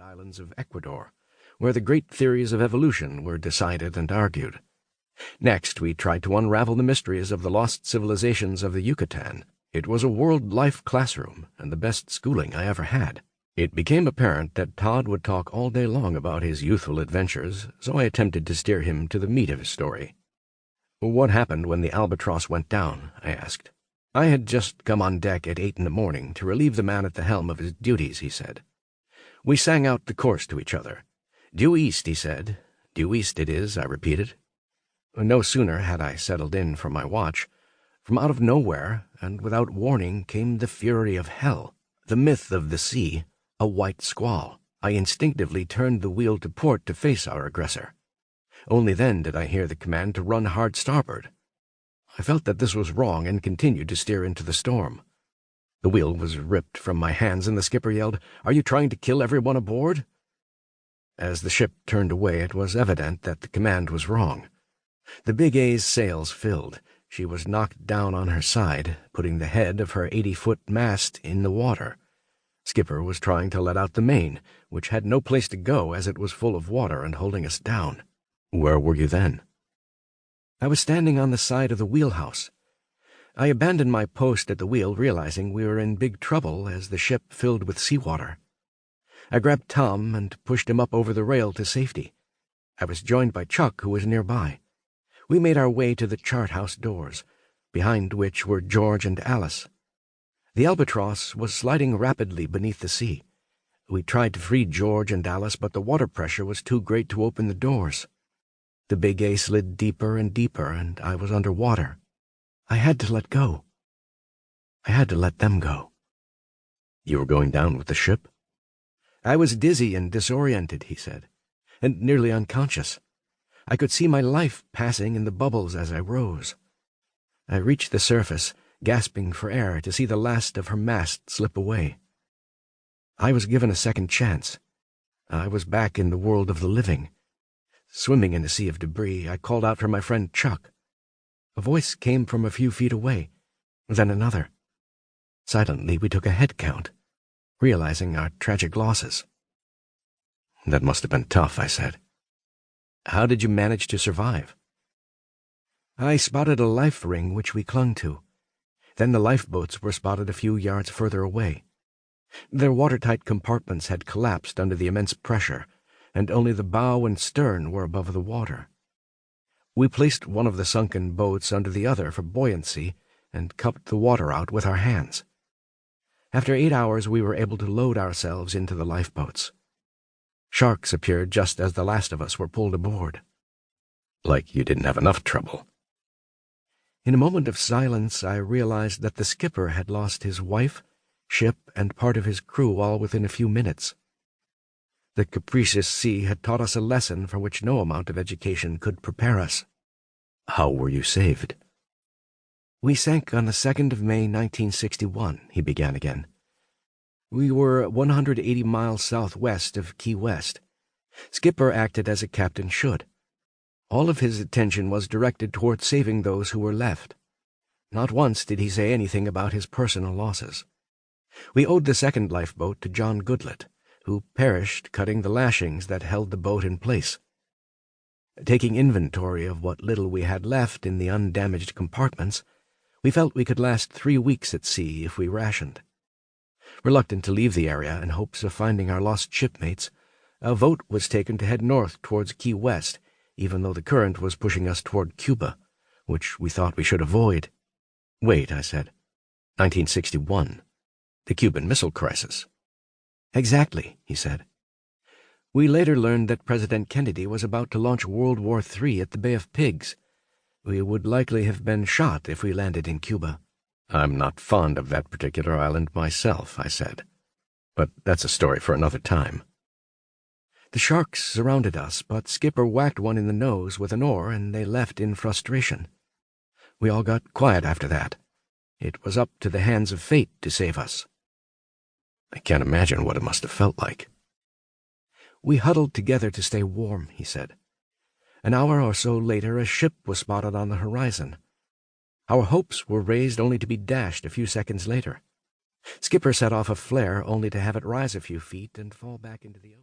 isolated islands of Ecuador, where the great theories of evolution were decided and argued. Next, we tried to unravel the mysteries of the lost civilizations of the Yucatan. It was a world-life classroom and the best schooling I ever had. It became apparent that Todd would talk all day long about his youthful adventures, so I attempted to steer him to the meat of his story. "What happened when the Albatross went down?" I asked. "I had just come on deck at 8 in the morning to relieve the man at the helm of his duties," he said. We sang out the course to each other. "Due east," he said. "Due east it is," I repeated. No sooner had I settled in for my watch, from out of nowhere, and without warning, came the fury of hell, the myth of the sea, a white squall. I instinctively turned the wheel to port to face our aggressor. Only then did I hear the command to run hard starboard. I felt that this was wrong and continued to steer into the storm. The wheel was ripped from my hands and the skipper yelled, "Are you trying to kill everyone aboard?" As the ship turned away, it was evident that the command was wrong. The Big A's sails filled. She was knocked down on her side, putting the head of her 80-foot mast in the water. Skipper was trying to let out the main, which had no place to go as it was full of water and holding us down. "Where were you then?" "I was standing on the side of the wheelhouse. I abandoned my post at the wheel, realizing we were in big trouble as the ship filled with seawater. I grabbed Tom and pushed him up over the rail to safety. I was joined by Chuck, who was nearby. We made our way to the chart house doors, behind which were George and Alice. The Albatross was sliding rapidly beneath the sea. We tried to free George and Alice, but the water pressure was too great to open the doors. The Big A slid deeper and deeper, and I was under water. I had to let go. I had to let them go." "You were going down with the ship?" "I was dizzy and disoriented," he said, "and nearly unconscious. I could see my life passing in the bubbles as I rose. I reached the surface, gasping for air to see the last of her mast slip away. I was given a second chance. I was back in the world of the living. Swimming in a sea of debris, I called out for my friend Chuck. A voice came from a few feet away, then another. Silently, we took a head count, realizing our tragic losses." "That must have been tough," I said. "How did you manage to survive?" "I spotted a life ring which we clung to. Then the lifeboats were spotted a few yards further away. Their watertight compartments had collapsed under the immense pressure, and only the bow and stern were above the water. We placed one of the sunken boats under the other for buoyancy and cupped the water out with our hands. After 8 hours, we were able to load ourselves into the lifeboats. Sharks appeared just as the last of us were pulled aboard." "Like you didn't have enough trouble." In a moment of silence, I realized that the skipper had lost his wife, ship, and part of his crew all within a few minutes. The capricious sea had taught us a lesson for which no amount of education could prepare us. "How were you saved?" "We sank on the 2nd of May, 1961, he began again. "We were 180 miles southwest of Key West. Skipper acted as a captain should. All of his attention was directed toward saving those who were left. Not once did he say anything about his personal losses. We owed the second lifeboat to John Goodlett, who perished cutting the lashings that held the boat in place. Taking inventory of what little we had left in the undamaged compartments, we felt we could last 3 weeks at sea if we rationed. Reluctant to leave the area in hopes of finding our lost shipmates, a vote was taken to head north towards Key West, even though the current was pushing us toward Cuba, which we thought we should avoid." "Wait," I said. 1961. The Cuban Missile Crisis." "Exactly," he said. "We later learned that President Kennedy was about to launch World War III at the Bay of Pigs. We would likely have been shot if we landed in Cuba." "I'm not fond of that particular island myself," I said. "But that's a story for another time." "The sharks surrounded us, but Skipper whacked one in the nose with an oar and they left in frustration. We all got quiet after that. It was up to the hands of fate to save us." "I can't imagine what it must have felt like." "We huddled together to stay warm," he said. "An hour or so later, a ship was spotted on the horizon. Our hopes were raised only to be dashed a few seconds later. Skipper set off a flare only to have it rise a few feet and fall back into the ocean."